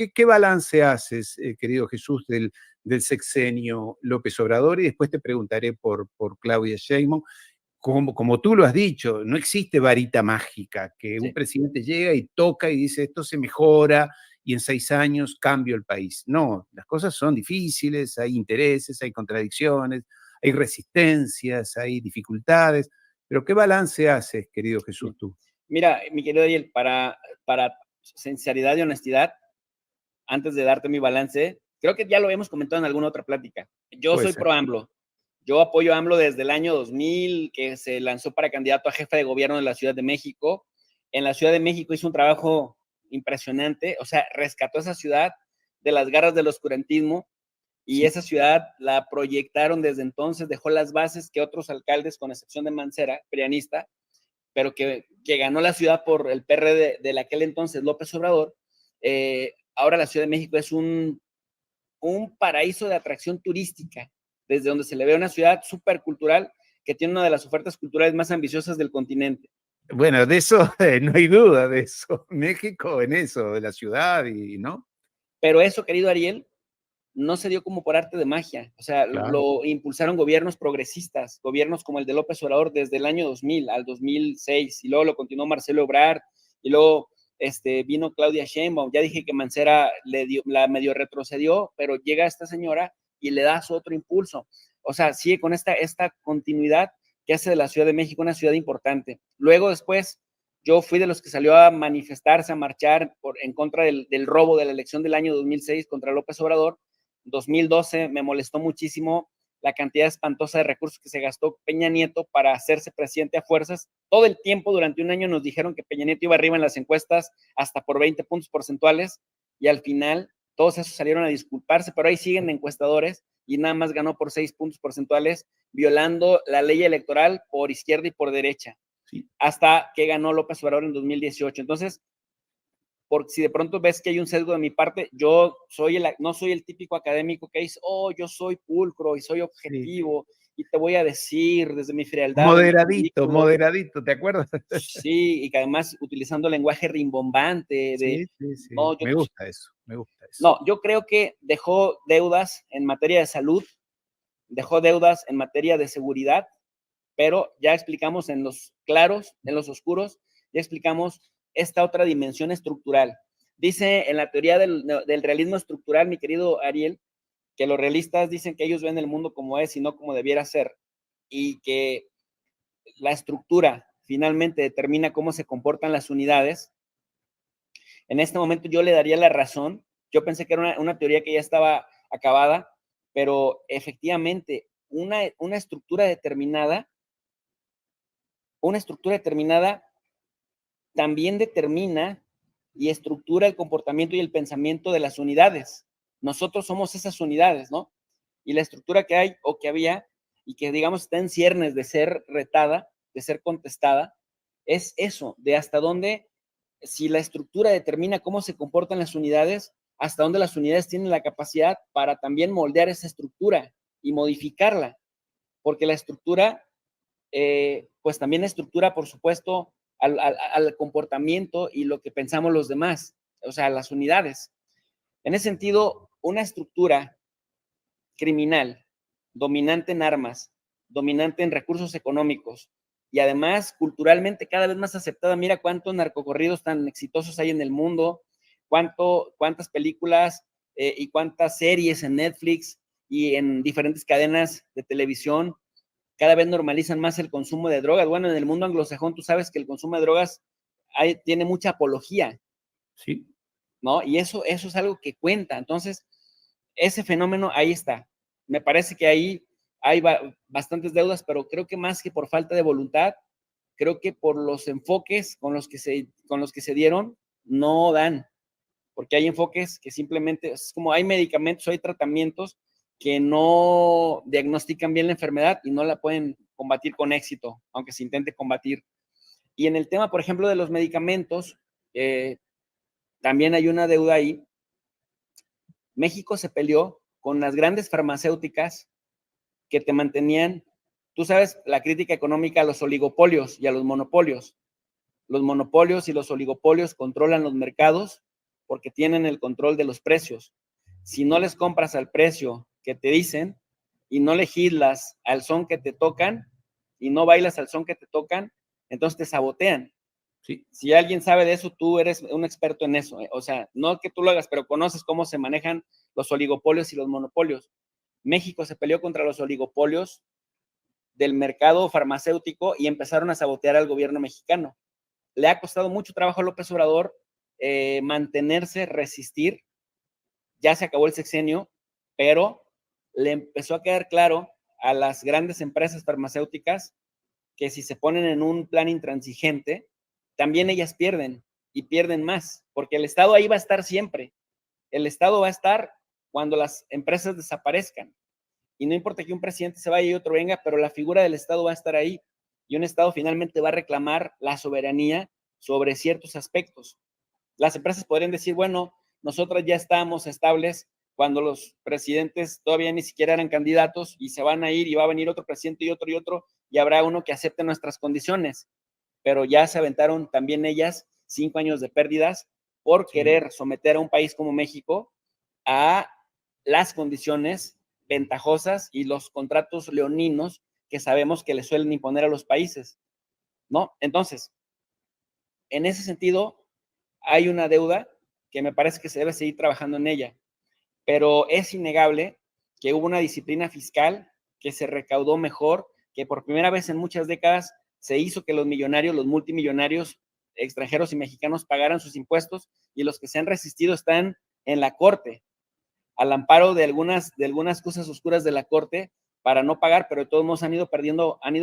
¿Qué balance haces, querido Jesús, del sexenio López Obrador? Y después te preguntaré por Claudia Sheinbaum. Como tú lo has dicho, no existe varita mágica, que un presidente llega y toca y dice esto se mejora y en 6 años cambio el país. No, las cosas son difíciles, hay intereses, hay contradicciones, hay resistencias, hay dificultades. Pero ¿qué balance haces, querido Jesús, tú? Mira, mi querido Ariel, para sinceridad y honestidad, antes de darte mi balance, creo que ya lo hemos comentado en alguna otra plática. Yo soy pro AMLO. Yo apoyo a AMLO desde el año 2000, que se lanzó para candidato a jefe de gobierno de la Ciudad de México. En la Ciudad de México hizo un trabajo impresionante, o sea, rescató esa ciudad de las garras del oscurantismo y esa ciudad la proyectaron desde entonces, dejó las bases que otros alcaldes, con excepción de Mancera, prianista, pero que ganó la ciudad por el PRD de aquel entonces, López Obrador. Ahora la Ciudad de México es un paraíso de atracción turística, desde donde se le ve una ciudad súper cultural que tiene una de las ofertas culturales más ambiciosas del continente. Bueno, de eso no hay duda, de eso. México en eso, de la ciudad y, ¿no? Pero eso, querido Ariel, no se dio como por arte de magia. O sea, claro, lo impulsaron gobiernos progresistas, gobiernos como el de López Obrador desde el año 2000 al 2006, y luego lo continuó Marcelo Ebrard, y luego vino Claudia Sheinbaum. Ya dije que Mancera la medio retrocedió, pero llega esta señora y le da su otro impulso. O sea, sigue con esta continuidad que hace de la Ciudad de México una ciudad importante. Luego, después, yo fui de los que salió a manifestarse, a marchar en contra del robo de la elección del año 2006 contra López Obrador. 2012 me molestó muchísimo la cantidad espantosa de recursos que se gastó Peña Nieto para hacerse presidente a fuerzas. Todo el tiempo, durante un año, nos dijeron que Peña Nieto iba arriba en las encuestas hasta por 20 puntos porcentuales, y al final todos esos salieron a disculparse, pero ahí siguen encuestadores, y nada más ganó por 6 puntos porcentuales, violando la ley electoral por izquierda y por derecha, hasta que ganó López Obrador en 2018. Entonces, porque si de pronto ves que hay un sesgo de mi parte, yo no soy el típico académico que dice, oh, yo soy pulcro y soy objetivo, y te voy a decir desde mi frialdad. Moderadito, ¿te acuerdas? Sí, y que además utilizando lenguaje rimbombante. Sí. No, me gusta eso. No, yo creo que dejó deudas en materia de salud, dejó deudas en materia de seguridad, pero ya explicamos en los claros, en los oscuros, ya explicamos esta otra dimensión estructural. Dice en la teoría del realismo estructural, mi querido Ariel, que los realistas dicen que ellos ven el mundo como es y no como debiera ser, y que la estructura finalmente determina cómo se comportan las unidades. En este momento yo le daría la razón. Yo pensé que era una teoría que ya estaba acabada, pero efectivamente una estructura determinada también determina y estructura el comportamiento y el pensamiento de las unidades. Nosotros somos esas unidades, ¿no? Y la estructura que hay o que había y que, digamos, está en ciernes de ser retada, de ser contestada, es eso, de hasta dónde, si la estructura determina cómo se comportan las unidades, hasta dónde las unidades tienen la capacidad para también moldear esa estructura y modificarla, porque la estructura, pues también estructura, por supuesto, al comportamiento y lo que pensamos los demás, o sea, las unidades. En ese sentido, una estructura criminal, dominante en armas, dominante en recursos económicos y además culturalmente cada vez más aceptada. Mira cuántos narcocorridos tan exitosos hay en el mundo, cuántas películas y cuántas series en Netflix y en diferentes cadenas de televisión cada vez normalizan más el consumo de drogas. Bueno, en el mundo anglosajón tú sabes que el consumo de drogas tiene mucha apología. Sí. ¿No? Y eso es algo que cuenta. Entonces, ese fenómeno ahí está. Me parece que ahí hay bastantes deudas, pero creo que más que por falta de voluntad, creo que por los enfoques con los que se dieron, no dan. Porque hay enfoques que simplemente, es como hay medicamentos, hay tratamientos que no diagnostican bien la enfermedad y no la pueden combatir con éxito, aunque se intente combatir. Y en el tema, por ejemplo, de los medicamentos, también hay una deuda ahí. México se peleó con las grandes farmacéuticas que te mantenían, tú sabes, la crítica económica a los oligopolios y a los monopolios. Los monopolios y los oligopolios controlan los mercados porque tienen el control de los precios. Si no les compras al precio que te dicen y no legislas al son que te tocan y no bailas al son que te tocan, entonces te sabotean. Sí. Si alguien sabe de eso, tú eres un experto en eso. O sea, no que tú lo hagas, pero conoces cómo se manejan los oligopolios y los monopolios. México se peleó contra los oligopolios del mercado farmacéutico y empezaron a sabotear al gobierno mexicano. Le ha costado mucho trabajo a López Obrador mantenerse, resistir. Ya se acabó el sexenio, pero le empezó a quedar claro a las grandes empresas farmacéuticas que si se ponen en un plan intransigente, también ellas pierden y pierden más, porque el Estado ahí va a estar siempre. El Estado va a estar cuando las empresas desaparezcan. Y no importa que un presidente se vaya y otro venga, pero la figura del Estado va a estar ahí. Y un Estado finalmente va a reclamar la soberanía sobre ciertos aspectos. Las empresas podrían decir, bueno, nosotros ya estamos estables cuando los presidentes todavía ni siquiera eran candidatos y se van a ir y va a venir otro presidente y otro, y habrá uno que acepte nuestras condiciones. Pero ya se aventaron también ellas 5 años de pérdidas por querer someter a un país como México a las condiciones ventajosas y los contratos leoninos que sabemos que le suelen imponer a los países, ¿no? Entonces, en ese sentido, hay una deuda que me parece que se debe seguir trabajando en ella, pero es innegable que hubo una disciplina fiscal que se recaudó mejor, que por primera vez en muchas décadas se hizo que los millonarios, los multimillonarios extranjeros y mexicanos pagaran sus impuestos, y los que se han resistido están en la corte, al amparo de algunas cosas oscuras de la corte para no pagar, pero de todos modos han ido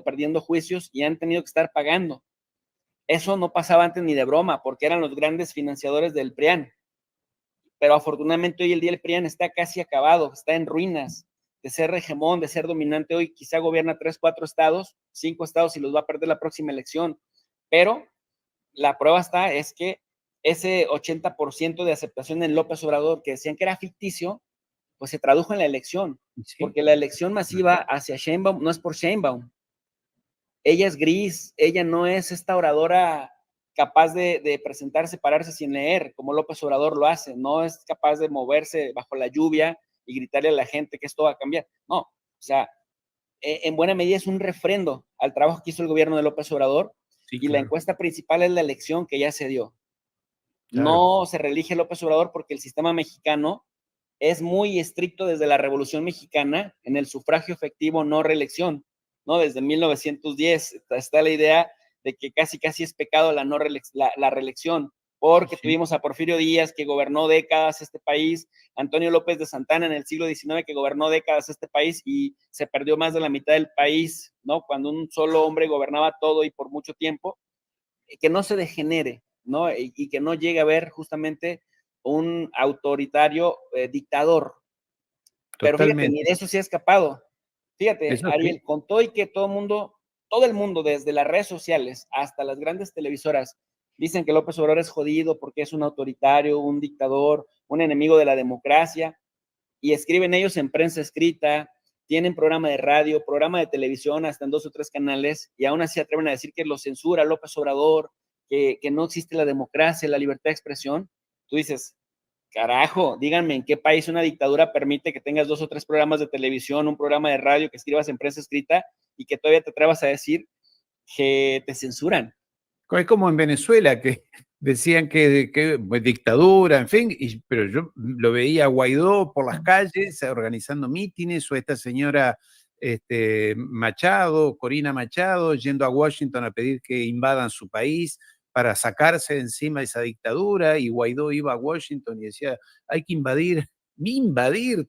perdiendo juicios y han tenido que estar pagando. Eso no pasaba antes ni de broma, porque eran los grandes financiadores del PRIAN. Pero afortunadamente hoy el día el PRIAN está casi acabado, está en ruinas de ser hegemón, de ser dominante. Hoy quizá gobierna 3, 4 estados, 5 estados y los va a perder la próxima elección. Pero la prueba es que ese 80% de aceptación en López Obrador, que decían que era ficticio, pues se tradujo en la elección. ¿Sí? Porque la elección masiva hacia Sheinbaum no es por Sheinbaum. Ella es gris, ella no es esta oradora capaz de presentarse, pararse sin leer, como López Obrador lo hace, no es capaz de moverse bajo la lluvia y gritarle a la gente que esto va a cambiar. No, o sea, en buena medida es un refrendo al trabajo que hizo el gobierno de López Obrador, sí, y claro, la encuesta principal es la elección que ya se dio. Claro. No se reelige López Obrador porque el sistema mexicano es muy estricto desde la Revolución Mexicana en el sufragio efectivo, no reelección, ¿no? Desde 1910 está la idea de que casi es pecado la reelección, porque sí, tuvimos a Porfirio Díaz, que gobernó décadas este país, Antonio López de Santana en el siglo XIX, que gobernó décadas este país y se perdió más de la mitad del país, ¿no? Cuando un solo hombre gobernaba todo y por mucho tiempo, que no se degenere, ¿no? Y que no llegue a ver justamente un autoritario dictador. Pero fíjate, ni de eso se ha escapado. Fíjate, eso Ariel, sí, con todo y que todo el mundo, desde las redes sociales hasta las grandes televisoras, dicen que López Obrador es jodido porque es un autoritario, un dictador, un enemigo de la democracia, y escriben ellos en prensa escrita, tienen programa de radio, programa de televisión, hasta en 2 o 3 canales, y aún así se atreven a decir que lo censura López Obrador, que no existe la democracia, la libertad de expresión. Tú dices, carajo, díganme, ¿en qué país una dictadura permite que tengas 2 o 3 programas de televisión, un programa de radio, que escribas en prensa escrita y que todavía te atrevas a decir que te censuran? Es como en Venezuela, que decían que dictadura, en fin, pero yo lo veía a Guaidó por las calles organizando mítines, o esta señora Machado, Corina Machado, yendo a Washington a pedir que invadan su país para sacarse de encima esa dictadura, y Guaidó iba a Washington y decía, hay que invadir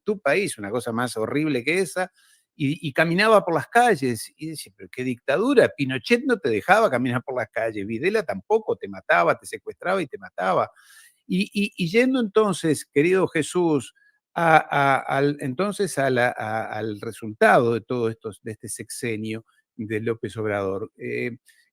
tu país, una cosa más horrible que esa. Y caminaba por las calles y decía, pero qué dictadura, Pinochet no te dejaba caminar por las calles, Videla tampoco, te mataba, te secuestraba y te mataba. Y yendo entonces, querido Jesús, al resultado de todo esto, de este sexenio de López Obrador,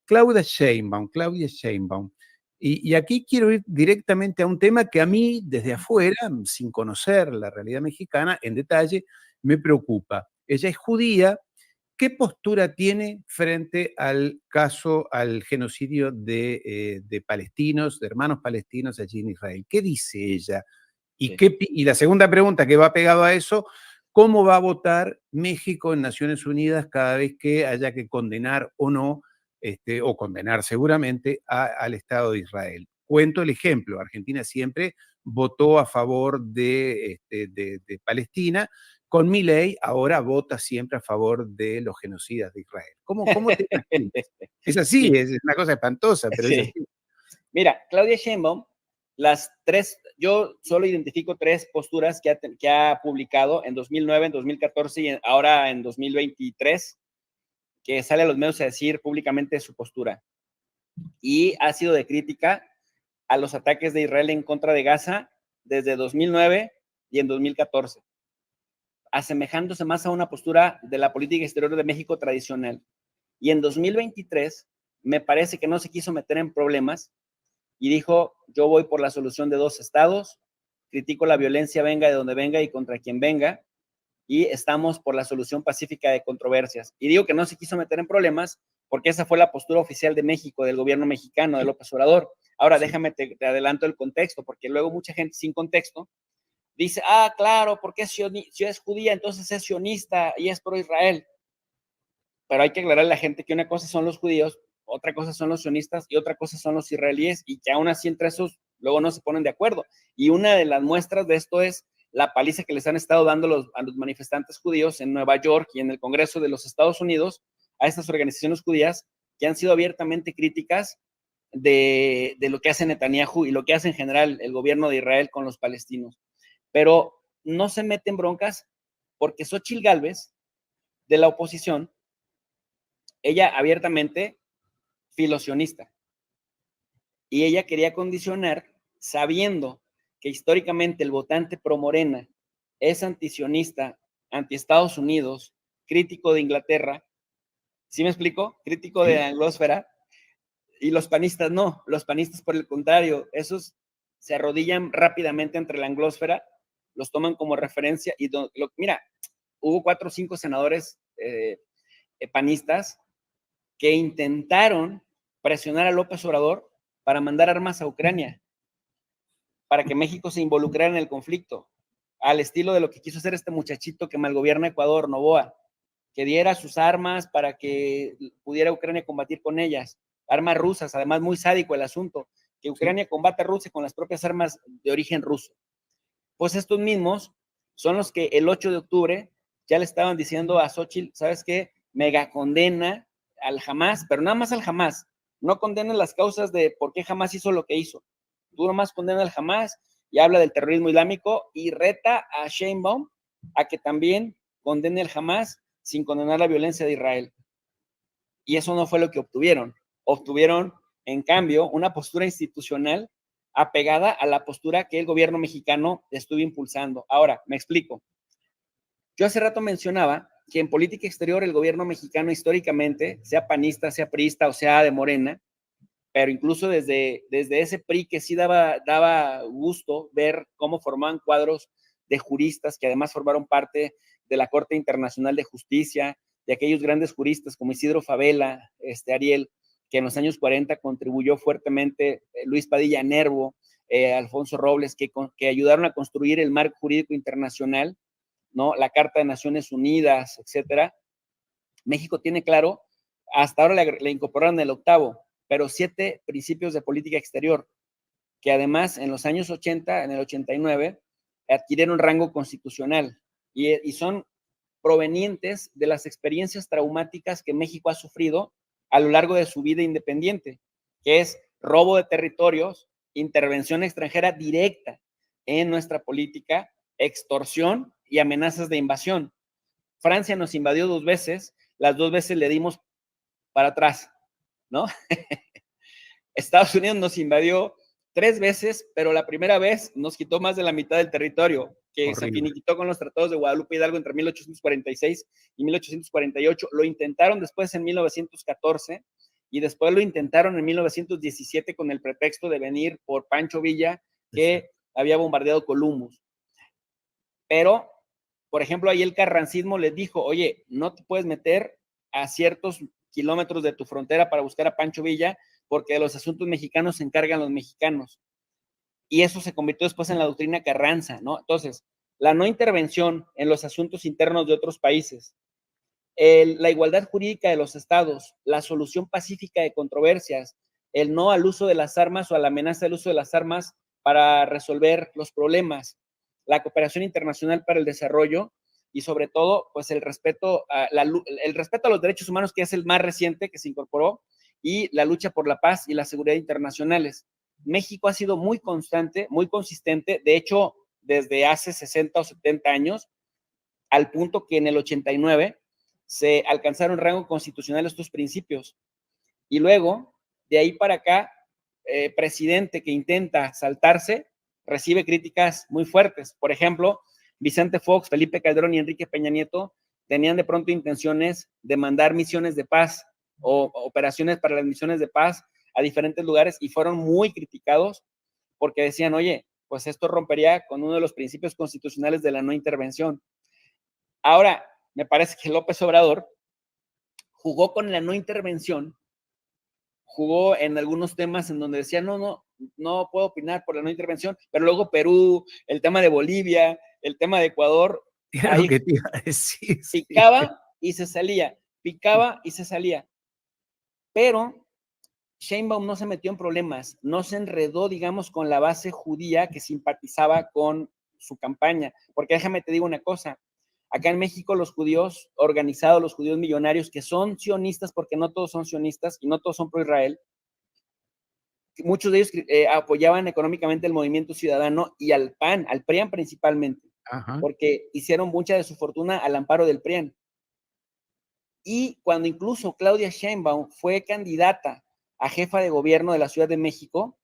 Claudia Sheinbaum, y aquí quiero ir directamente a un tema que a mí, desde afuera, sin conocer la realidad mexicana en detalle, me preocupa. Ella es judía ¿qué postura tiene frente al caso, al genocidio de palestinos, de hermanos palestinos allí en Israel? ¿Qué dice ella? Sí. Y la segunda pregunta que va pegado a eso, ¿cómo va a votar México en Naciones Unidas cada vez que haya que condenar o no, o condenar seguramente al Estado de Israel? Cuento el ejemplo, Argentina siempre votó a favor de Palestina, con Milei ahora vota siempre a favor de los genocidas de Israel. ¿Cómo te imaginas? Es así, Sí, es una cosa espantosa, pero es sí. así. Mira, Claudia Sheinbaum, yo solo identifico 3 posturas que ha publicado en 2009, en 2014 y ahora en 2023, que sale a los medios a decir públicamente su postura. Y ha sido de crítica a los ataques de Israel en contra de Gaza desde 2009 y en 2014, asemejándose más a una postura de la política exterior de México tradicional. Y en 2023 me parece que no se quiso meter en problemas y dijo, yo voy por la solución de 2 estados, critico la violencia venga de donde venga y contra quien venga, y estamos por la solución pacífica de controversias. Y digo que no se quiso meter en problemas porque esa fue la postura oficial de México, del gobierno mexicano, de López Obrador. Ahora Sí. déjame, te adelanto el contexto, porque luego mucha gente sin contexto dice, claro, porque si es judía, entonces es sionista y es pro Israel. Pero hay que aclarar a la gente que una cosa son los judíos, otra cosa son los sionistas y otra cosa son los israelíes, y que aún así entre esos luego no se ponen de acuerdo. Y una de las muestras de esto es la paliza que les han estado dando a los manifestantes judíos en Nueva York y en el Congreso de los Estados Unidos a estas organizaciones judías que han sido abiertamente críticas de lo que hace Netanyahu y lo que hace en general el gobierno de Israel con los palestinos. Pero no se meten broncas porque Xóchitl Gálvez, de la oposición, ella abiertamente filosionista. Y ella quería condicionar, sabiendo que históricamente el votante pro Morena es antisionista, anti Estados Unidos, crítico de Inglaterra, ¿sí me explico? Crítico de la anglósfera, y los panistas no, los panistas por el contrario, esos se arrodillan rápidamente entre la anglósfera, los toman como referencia y mira, hubo 4 o 5 senadores panistas que intentaron presionar a López Obrador para mandar armas a Ucrania, para que México se involucrara en el conflicto, al estilo de lo que quiso hacer este muchachito que malgobierna Ecuador, Novoa, que diera sus armas para que pudiera Ucrania combatir con ellas, armas rusas, además muy sádico el asunto, que Ucrania combate a Rusia con las propias armas de origen ruso. Pues estos mismos son los que el 8 de octubre ya le estaban diciendo a Xóchitl, ¿sabes qué? Mega condena al Hamas, pero nada más al Hamas. No condena las causas de por qué Hamas hizo lo que hizo. Tú nomás condena al Hamas y habla del terrorismo islámico y reta a Sheinbaum a que también condene al Hamas sin condenar la violencia de Israel. Y eso no fue lo que obtuvieron. Obtuvieron, en cambio, una postura institucional apegada a la postura que el gobierno mexicano estuvo impulsando. Ahora, me explico. Yo hace rato mencionaba que en política exterior el gobierno mexicano históricamente, sea panista, sea priista o sea de Morena, pero incluso desde ese PRI que sí daba gusto ver cómo formaban cuadros de juristas que además formaron parte de la Corte Internacional de Justicia, de aquellos grandes juristas como Isidro Fabela, Ariel, que en los años 40 contribuyó fuertemente, Luis Padilla Nervo, Alfonso Robles, que ayudaron a construir el marco jurídico internacional, ¿no? La Carta de Naciones Unidas, etcétera. México tiene claro, hasta ahora le incorporaron el 8º, pero 7 principios de política exterior, que además en los años 80, en el 89, adquirieron rango constitucional y son provenientes de las experiencias traumáticas que México ha sufrido a lo largo de su vida independiente, que es robo de territorios, intervención extranjera directa en nuestra política, extorsión y amenazas de invasión. Francia nos invadió 2 veces, las 2 veces le dimos para atrás, ¿no? Estados Unidos nos invadió 3 veces, pero la primera vez nos quitó más de la mitad del territorio, que se finiquitó con los tratados de Guadalupe Hidalgo entre 1846 y 1848. Lo intentaron después en 1914 y después lo intentaron en 1917 con el pretexto de venir por Pancho Villa, que había bombardeado Columbus. Pero, por ejemplo, ahí el carrancismo les dijo, oye, no te puedes meter a ciertos kilómetros de tu frontera para buscar a Pancho Villa, porque de los asuntos mexicanos se encargan los mexicanos. Y eso se convirtió después en la doctrina Carranza, ¿no? Entonces, la no intervención en los asuntos internos de otros países, la igualdad jurídica de los estados, la solución pacífica de controversias, el no al uso de las armas o a la amenaza del uso de las armas para resolver los problemas, la cooperación internacional para el desarrollo y sobre todo, pues el respeto a los derechos humanos, que es el más reciente que se incorporó, y la lucha por la paz y la seguridad internacionales. México ha sido muy constante, muy consistente, de hecho, desde hace 60 o 70 años, al punto que en el 89 se alcanzaron rango constitucional estos principios. Y luego, de ahí para acá, presidente que intenta saltarse, recibe críticas muy fuertes. Por ejemplo, Vicente Fox, Felipe Calderón y Enrique Peña Nieto tenían de pronto intenciones de mandar misiones de paz o operaciones para las misiones de paz a diferentes lugares y fueron muy criticados porque decían, oye, pues esto rompería con uno de los principios constitucionales de la no intervención. Ahora, me parece que López Obrador jugó con la no intervención, jugó en algunos temas en donde decía, no puedo opinar por la no intervención, pero luego Perú, el tema de Bolivia, el tema de Ecuador, era ahí lo que te iba a decir. Picaba sí. Y se salía, picaba y se salía. Pero Sheinbaum no se metió en problemas, no se enredó, digamos, con la base judía que simpatizaba con su campaña. Porque déjame te digo una cosa, acá en México los judíos organizados, los judíos millonarios, que son sionistas, porque no todos son sionistas y no todos son pro Israel, muchos de ellos apoyaban económicamente el movimiento ciudadano y al PAN, al PRIAN principalmente, porque hicieron mucha de su fortuna al amparo del PRIAN. Y cuando incluso Claudia Sheinbaum fue candidata a jefa de gobierno de la Ciudad de México,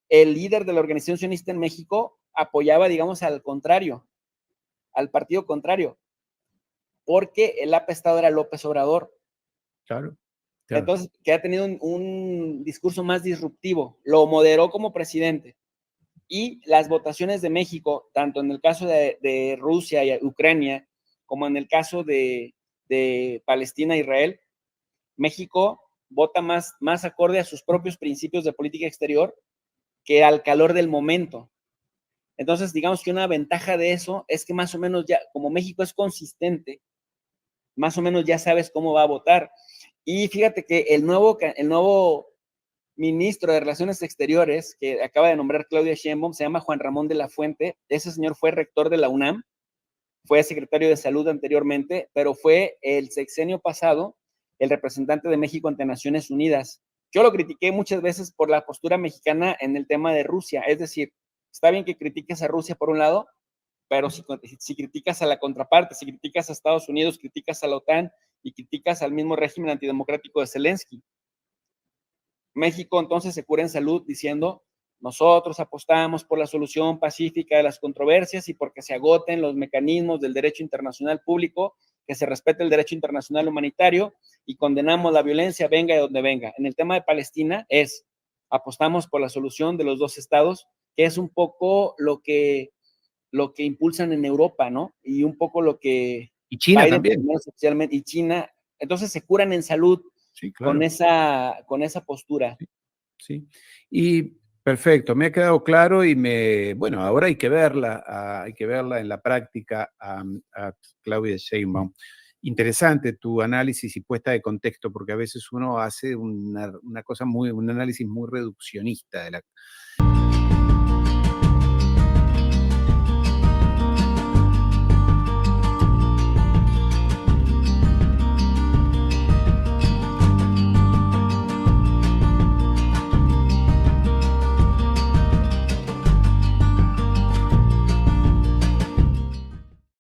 el líder de la organización sionista en México apoyaba, digamos, al contrario, al partido contrario, porque el apestado era López Obrador. Claro. Entonces, que ha tenido un discurso más disruptivo, lo moderó como presidente. Y las votaciones de México, tanto en el caso de Rusia y Ucrania, como en el caso de Palestina e Israel, México vota más acorde a sus propios principios de política exterior que al calor del momento. Entonces, digamos que una ventaja de eso es que más o menos ya, como México es consistente, más o menos ya sabes cómo va a votar. Y fíjate que el nuevo ministro de Relaciones Exteriores que acaba de nombrar Claudia Sheinbaum se llama Juan Ramón de la Fuente. Ese señor fue rector de la UNAM, fue secretario de Salud anteriormente, pero fue el sexenio pasado el representante de México ante Naciones Unidas. Yo lo critiqué muchas veces por la postura mexicana en el tema de Rusia. Es decir, está bien que critiques a Rusia por un lado, pero si criticas a la contraparte, si criticas a Estados Unidos, criticas a la OTAN y criticas al mismo régimen antidemocrático de Zelensky. México entonces se cura en salud diciendo, nosotros apostamos por la solución pacífica de las controversias y porque se agoten los mecanismos del derecho internacional público, que se respete el derecho internacional humanitario y condenamos la violencia, venga de donde venga. En el tema de Palestina apostamos por la solución de los dos estados, que es un poco lo que impulsan en Europa, ¿no? Y un poco lo que y China Biden también. Socialmente, y China, entonces se curan en salud. Sí, claro. con esa postura. Sí. Y perfecto, me ha quedado claro y bueno, ahora hay que verla en la práctica a Claudia Sheinbaum. Interesante tu análisis y puesta de contexto, porque a veces uno hace un análisis muy reduccionista